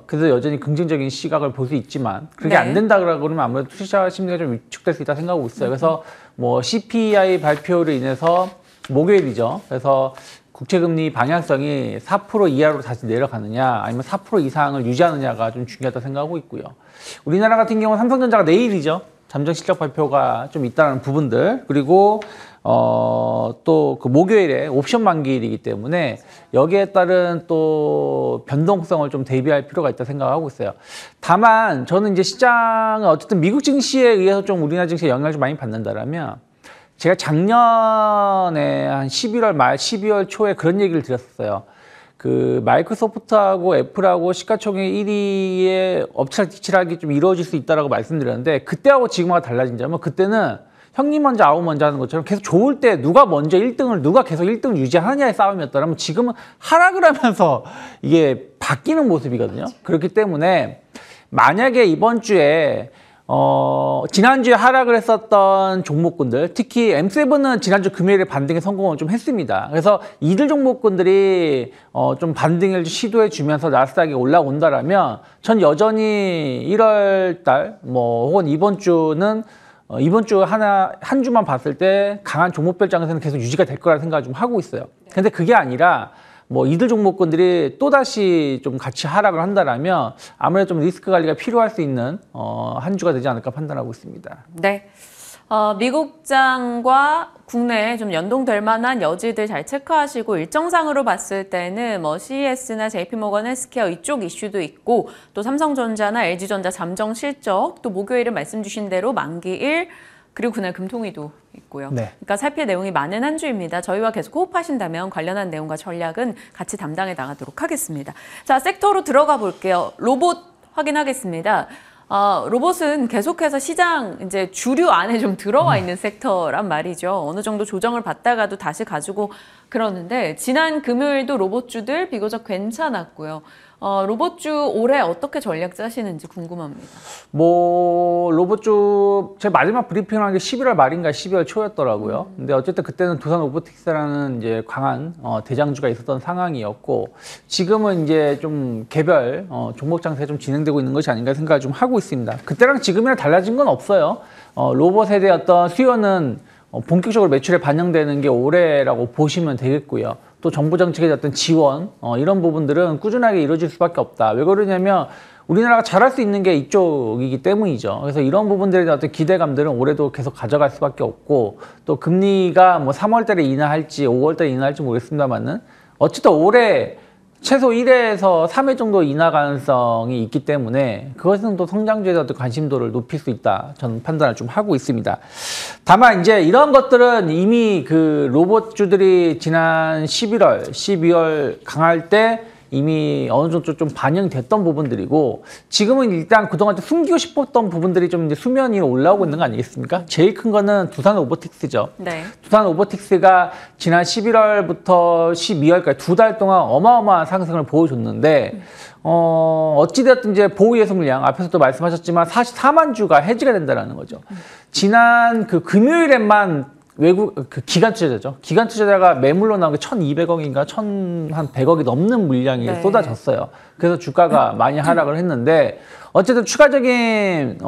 그래서 여전히 긍정적인 시각을 볼 수 있지만 그렇게 안 된다 그러면 아무래도 투자 심리가 좀 위축될 수 있다 생각하고 있어요. 그래서 뭐 CPI 발표로 인해서 목요일이죠. 그래서 국채금리 방향성이 4% 이하로 다시 내려가느냐 아니면 4% 이상을 유지하느냐가 좀 중요하다 생각하고 있고요. 우리나라 같은 경우는 삼성전자가 내일이죠. 잠정 실적 발표가 좀 있다는 부분들. 그리고 또 그 목요일에 옵션 만기일이기 때문에 여기에 따른 또 변동성을 좀 대비할 필요가 있다 생각하고 있어요. 다만 저는 이제 시장은 어쨌든 미국 증시에 의해서 좀 우리나라 증시에 영향을 좀 많이 받는다라면 제가 작년에 한 11월 말 12월 초에 그런 얘기를 드렸었어요. 그 마이크로소프트하고 애플하고 시가총액 1위의 엎치락뒤치락이 좀 이루어질 수 있다라고 말씀드렸는데 그때하고 지금하고 달라진 점은 그때는 형님 먼저 아우 먼저 하는 것처럼 계속 좋을 때 누가 먼저 1등을 누가 계속 1등을 유지하느냐의 싸움이었다면 지금은 하락을 하면서 이게 바뀌는 모습이거든요. 그렇기 때문에 만약에 이번 주에 지난주에 하락을 했었던 종목군들, 특히 M7은 지난주 금요일에 반등에 성공을 좀 했습니다. 그래서 이들 종목군들이 좀 반등을 시도해 주면서 나스닥이 올라온다라면 전 여전히 1월 달, 혹은 이번 주는 이번 주 한 주만 봤을 때 강한 종목별장에서는 계속 유지가 될 거라 생각을 좀 하고 있어요. 근데 그게 아니라 이들 종목군들이 또다시 좀 같이 하락을 한다라면 아무래도 좀 리스크 관리가 필요할 수 있는 한 주가 되지 않을까 판단하고 있습니다. 네. 미국장과 국내에 좀 연동될 만한 여지들 잘 체크하시고 일정상으로 봤을 때는 CES나 JP모건 헬스케어 이쪽 이슈도 있고 또 삼성전자나 LG전자 잠정 실적 또 목요일은 말씀 주신 대로 만기일 그리고 그날 금통위도 있고요. 네. 그러니까 살필 내용이 많은 한 주입니다. 저희와 계속 호흡하신다면 관련한 내용과 전략은 같이 담당해 나가도록 하겠습니다. 자, 섹터로 들어가 볼게요. 로봇 확인하겠습니다. 로봇은 계속해서 시장 이제 주류 안에 좀 들어와 있는 섹터란 말이죠. 어느 정도 조정을 받다가도 다시 가지고 그러는데 지난 금요일도 로봇주들 비교적 괜찮았고요. 로봇주 올해 어떻게 전략 짜시는지 궁금합니다. 로봇주 제 마지막 브리핑을 한 게 11월 말인가 12월 초였더라고요. 근데 어쨌든 그때는 두산 로보틱스라는 이제 강한 대장주가 있었던 상황이었고 지금은 이제 좀 개별 종목 장세가 좀 진행되고 있는 것이 아닌가 생각을 좀 하고 있습니다. 그때랑 지금이랑 달라진 건 없어요. 로봇에 대한 어떤 수요는 본격적으로 매출에 반영되는 게 올해라고 보시면 되겠고요. 또 정부 정책의 어떤 지원 이런 부분들은 꾸준하게 이루어질 수밖에 없다. 왜 그러냐면 우리나라가 잘할 수 있는 게 이쪽이기 때문이죠. 그래서 이런 부분들에 대한 어떤 기대감들은 올해도 계속 가져갈 수밖에 없고 또 금리가 3월 달에 인하할지 5월 달에 인하할지 모르겠습니다만은 어쨌든 올해 최소 1회에서 3회 정도 인하 가능성이 있기 때문에 그것은 또 성장주에 대한 관심도를 높일 수 있다. 저는 판단을 좀 하고 있습니다. 다만 이제 이런 것들은 이미 그 로봇주들이 지난 11월, 12월 강할 때 이미 어느 정도 좀 반영됐던 부분들이고 지금은 일단 그동안 좀 숨기고 싶었던 부분들이 좀 이제 수면 위로 올라오고 있는 거 아니겠습니까? 제일 큰 거는 두산 로보틱스죠. 네. 두산 로보틱스가 지난 11월부터 12월까지 2달 동안 어마어마한 상승을 보여줬는데 어찌되었든 이제 보유 예수 물량 앞에서도 말씀하셨지만 44만 주가 해지가 된다는 거죠. 지난 그 금요일에만 외국 그 기관 투자자죠. 기관 투자자가 매물로 나온 게 1,200억인가 1,100억이 넘는 물량이 네. 쏟아졌어요. 그래서 주가가 많이 하락을 했는데 어쨌든 추가적인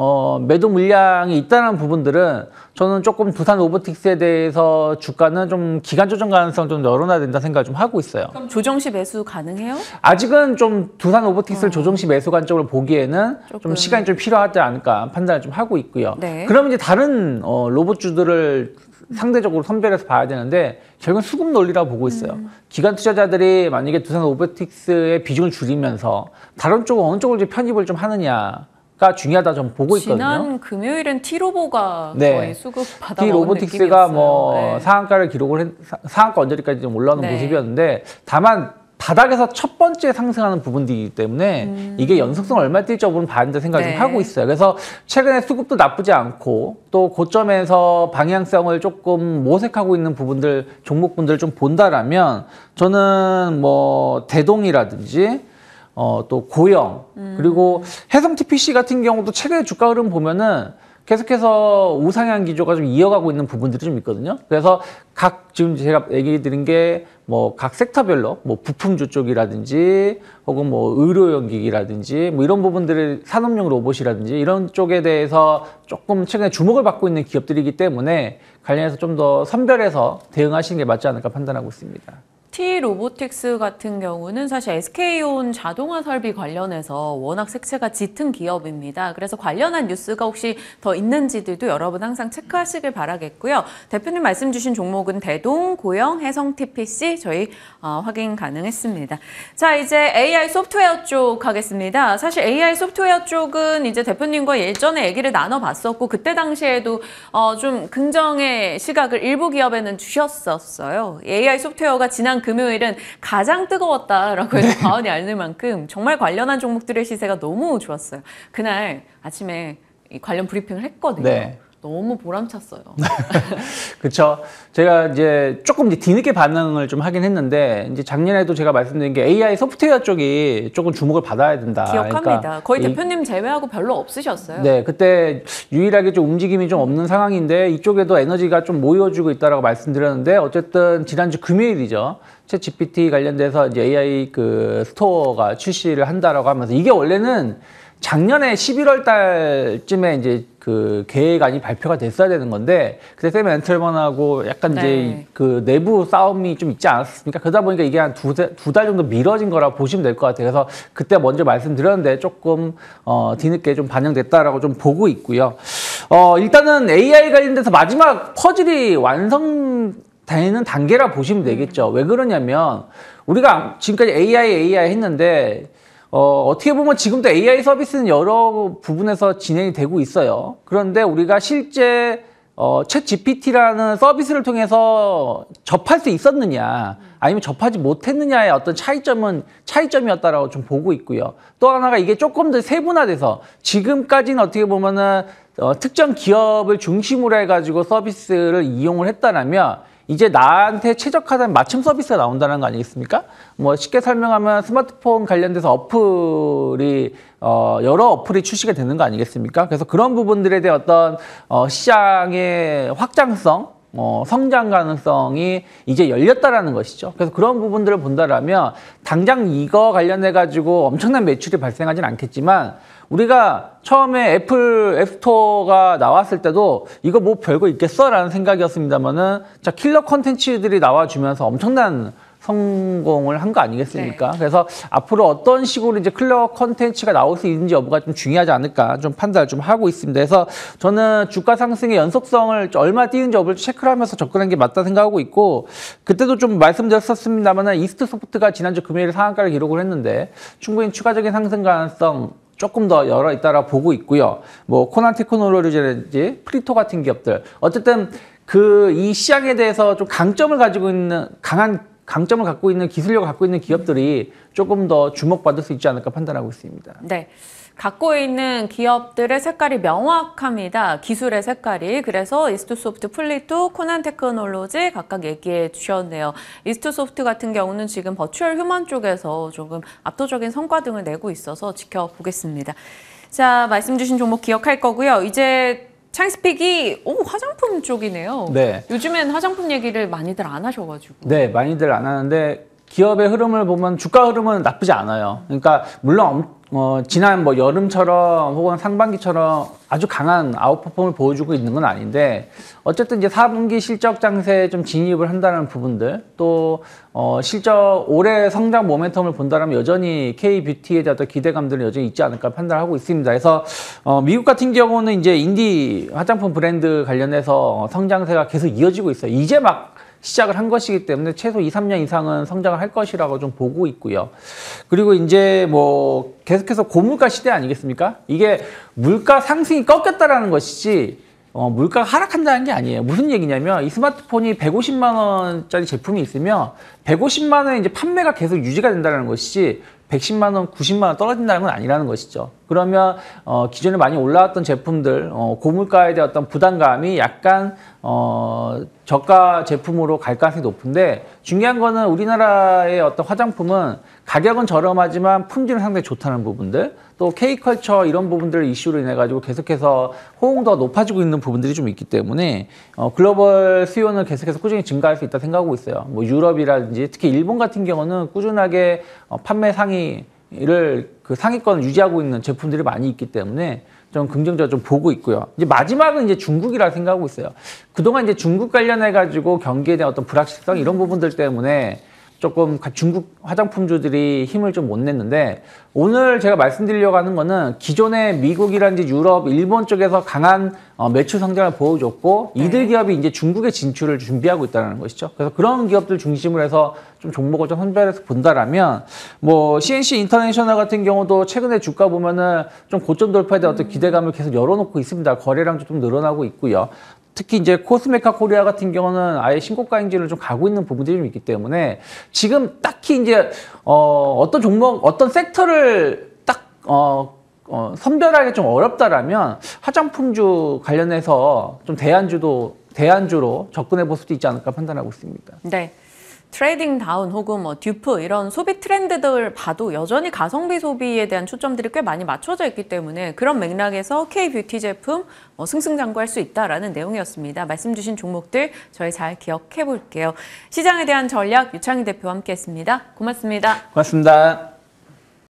매도 물량이 있다는 부분들은 저는 조금 두산 로보틱스에 대해서 주가는 좀 기간 조정 가능성 좀 열어놔야 된다 생각을 좀 하고 있어요. 그럼 조정 시 매수 가능해요? 아직은 좀 두산 로보틱스를 조정 시 매수 관점으로 보기에는 조금. 좀 시간이 좀 필요하지 않을까 판단을 좀 하고 있고요. 네. 그럼 이제 다른 로봇주들을 상대적으로 선별해서 봐야 되는데 결국은 수급 논리라고 보고 있어요. 기관 투자자들이 만약에 두산 로보틱스의 비중을 줄이면서 다른 쪽은 어느 쪽을 이제 편입을 좀 하느냐가 중요하다 좀 보고 있거든요. 지난 금요일엔 T로보가 네. 거의 수급 받아먹은 T 로보틱스가 느낌이었어요. 뭐 네. 상한가를 기록을 상한가 언저리까지 좀 올라오는 네. 모습이었는데 다만 바닥에서 첫 번째 상승하는 부분들이기 때문에 이게 연속성 얼마 뛸지 부분 봐야 된다 생각을 네. 좀 하고 있어요. 그래서 최근에 수급도 나쁘지 않고 또 고점에서 방향성을 조금 모색하고 있는 부분들 종목분들을 좀 본다라면 저는 뭐 대동이라든지 또 고영 그리고 해성 TPC 같은 경우도 최근에 주가 흐름 보면은 계속해서 우상향 기조가 좀 이어가고 있는 부분들이 좀 있거든요. 그래서 지금 제가 얘기 드린 게 뭐 각 섹터별로 뭐 부품주 쪽이라든지 혹은 뭐 의료용기기라든지 뭐 이런 부분들을 산업용 로봇이라든지 이런 쪽에 대해서 조금 최근에 주목을 받고 있는 기업들이기 때문에 관련해서 좀 더 선별해서 대응하시는 게 맞지 않을까 판단하고 있습니다. T 로보틱스 같은 경우는 사실 SK온 자동화 설비 관련해서 워낙 색채가 짙은 기업입니다. 그래서 관련한 뉴스가 혹시 더 있는지들도 여러분 항상 체크하시길 바라겠고요. 대표님 말씀 주신 종목은 대동, 고영, 해성 TPC 저희 확인 가능했습니다. 자, 이제 AI 소프트웨어 쪽 하겠습니다. 사실 AI 소프트웨어 쪽은 이제 대표님과 예전에 얘기를 나눠봤었고 그때 당시에도 좀 긍정의 시각을 일부 기업에는 주셨었어요. AI 소프트웨어가 지난 금요일은 가장 뜨거웠다라고 해도 과언이 아닐 만큼 정말 관련한 종목들의 시세가 너무 좋았어요. 그날 아침에 이 관련 브리핑을 했거든요. 네. 너무 보람찼어요. 그렇죠. 제가 이제 조금 이제 뒤늦게 반응을 좀 하긴 했는데 이제 작년에도 제가 말씀드린 게 AI 소프트웨어 쪽이 조금 주목을 받아야 된다. 기억합니다. 그러니까 거의 대표님 제외하고 별로 없으셨어요. 네, 그때 유일하게 좀 움직임이 좀 없는 상황인데 이쪽에도 에너지가 좀 모여주고 있다라고 말씀드렸는데 어쨌든 지난주 금요일이죠. 챗 GPT 관련돼서 이제 AI 그 스토어가 출시를 한다라고 하면서 이게 원래는 작년에 11월 달쯤에 이제 그 계획안이 발표가 됐어야 되는 건데 그때 샘 앤틀먼하고 약간 이제 네. 그 내부 싸움이 좀 있지 않았습니까? 그러다 보니까 이게 한 두 달 정도 미뤄진 거라 보시면 될 것 같아요. 그래서 그때 먼저 말씀드렸는데 조금 뒤늦게 좀 반영됐다라고 좀 보고 있고요. 일단은 AI 관련돼서 마지막 퍼즐이 완성되는 단계라 보시면 되겠죠. 왜 그러냐면 우리가 지금까지 AI 했는데 어떻게 보면 지금도 AI 서비스는 여러 부분에서 진행이 되고 있어요. 그런데 우리가 실제 챗 GPT라는 서비스를 통해서 접할 수 있었느냐 아니면 접하지 못했느냐의 어떤 차이점이었다라고 좀 보고 있고요. 또 하나가 이게 조금 더 세분화돼서 지금까지는 어떻게 보면은 특정 기업을 중심으로 해가지고 서비스를 이용을 했다라면 이제 나한테 최적화된 맞춤 서비스가 나온다는 거 아니겠습니까? 뭐 쉽게 설명하면 스마트폰 관련돼서 어플이 여러 어플이 출시가 되는 거 아니겠습니까? 그래서 그런 부분들에 대한 어떤 시장의 확장성, 성장 가능성이 이제 열렸다라는 것이죠. 그래서 그런 부분들을 본다라면 당장 이거 관련해 가지고 엄청난 매출이 발생하진 않겠지만 우리가 처음에 애플 앱스토어가 나왔을 때도 이거 뭐 별거 있겠어? 라는 생각이었습니다만은 자 킬러 콘텐츠들이 나와주면서 엄청난 성공을 한 거 아니겠습니까? 네. 그래서 앞으로 어떤 식으로 이제 클리어 컨텐츠가 나올 수 있는지 여부가 좀 중요하지 않을까 좀 판단을 좀 하고 있습니다. 그래서 저는 주가 상승의 연속성을 얼마 띄는지 여부를 체크를 하면서 접근하는 게 맞다 생각하고 있고, 그때도 좀 말씀드렸었습니다만 이스트 소프트가 지난주 금요일에 상한가를 기록을 했는데 충분히 추가적인 상승 가능성 조금 더 열어 있다라 보고 있고요. 뭐 코난 테크놀로지라든지 프리토 같은 기업들, 어쨌든 이 시장에 대해서 좀 강점을 갖고 있는 기술력을 갖고 있는 기업들이 조금 더 주목받을 수 있지 않을까 판단하고 있습니다. 네. 갖고 있는 기업들의 색깔이 명확합니다. 기술의 색깔이. 그래서 이스트소프트, 플리토, 코난 테크놀로지 각각 얘기해 주셨네요. 이스트소프트 같은 경우는 지금 버추얼 휴먼 쪽에서 조금 압도적인 성과 등을 내고 있어서 지켜보겠습니다. 자, 말씀 주신 종목 기억할 거고요. 이제 차익스픽이 화장품 쪽이네요. 네. 요즘엔 화장품 얘기를 많이들 안 하셔가지고. 네, 많이들 안 하는데 기업의 흐름을 보면 주가 흐름은 나쁘지 않아요. 그러니까 물론 지난 뭐 여름처럼 혹은 상반기처럼 아주 강한 아웃퍼폼을 보여주고 있는 건 아닌데, 어쨌든 이제 4분기 실적 장세에 좀 진입을 한다는 부분들, 또 실적 올해 성장 모멘텀을 본다면 여전히 K-뷰티에 대한 어떤 기대감들은 여전히 있지 않을까 판단하고 있습니다. 그래서 미국 같은 경우는 이제 인디 화장품 브랜드 관련해서 성장세가 계속 이어지고 있어요. 이제 막 시작을 한 것이기 때문에 최소 2, 3년 이상은 성장을 할 것이라고 좀 보고 있고요. 그리고 이제 뭐 계속해서 고물가 시대 아니겠습니까? 이게 물가 상승이 꺾였다라는 것이지 물가가 하락한다는 게 아니에요. 무슨 얘기냐면 이 스마트폰이 150만 원짜리 제품이 있으면 150만 원의 이제 판매가 계속 유지가 된다는 것이지 110만 원, 90만 원 떨어진다는 건 아니라는 것이죠. 그러면 기존에 많이 올라왔던 제품들 고물가에 대한 어떤 부담감이 약간 저가 제품으로 갈 가능성이 높은데, 중요한 거는 우리나라의 어떤 화장품은 가격은 저렴하지만 품질은 상당히 좋다는 부분들, 또 K컬처 이런 부분들 이슈로 인해 가지고 계속해서 호응도가 높아지고 있는 부분들이 좀 있기 때문에 글로벌 수요는 계속해서 꾸준히 증가할 수 있다 생각하고 있어요. 뭐 유럽이라든지 특히 일본 같은 경우는 꾸준하게 판매 상위를 그 상위권을 유지하고 있는 제품들이 많이 있기 때문에 좀 긍정적으로 좀 보고 있고요. 이제 마지막은 이제 중국이라 생각하고 있어요. 그동안 이제 중국 관련해 가지고 경기에 대한 어떤 불확실성 이런 부분들 때문에 조금 중국 화장품주들이 힘을 좀 못 냈는데, 오늘 제가 말씀드리려고 하는 거는 기존의 미국이라든지 유럽, 일본 쪽에서 강한 매출 성장을 보여줬고 이들 기업이 이제 중국의 진출을 준비하고 있다는 것이죠. 그래서 그런 기업들 중심으로 해서 좀 종목을 좀 선별해서 본다라면, 뭐 CNC 인터내셔널 같은 경우도 최근에 주가 보면은 좀 고점 돌파에 대한 어떤 기대감을 계속 열어놓고 있습니다. 거래량도 좀 늘어나고 있고요. 특히 이제 코스메카 코리아 같은 경우는 아예 신고가 행진을 좀 가고 있는 부분들이 좀 있기 때문에 지금 딱히 이제 어떤 종목, 어떤 섹터를 딱 선별하기 좀 어렵다라면 화장품주 관련해서 좀 대안주로 접근해 볼 수도 있지 않을까 판단하고 있습니다. 네. 트레이딩 다운 혹은 뭐 듀프 이런 소비 트렌드들 봐도 여전히 가성비 소비에 대한 초점들이 꽤 많이 맞춰져 있기 때문에 그런 맥락에서 K-뷰티 제품 승승장구할 수 있다라는 내용이었습니다. 말씀 주신 종목들 저희 잘 기억해 볼게요. 시장에 대한 전략 유창희 대표와 함께했습니다. 고맙습니다. 고맙습니다.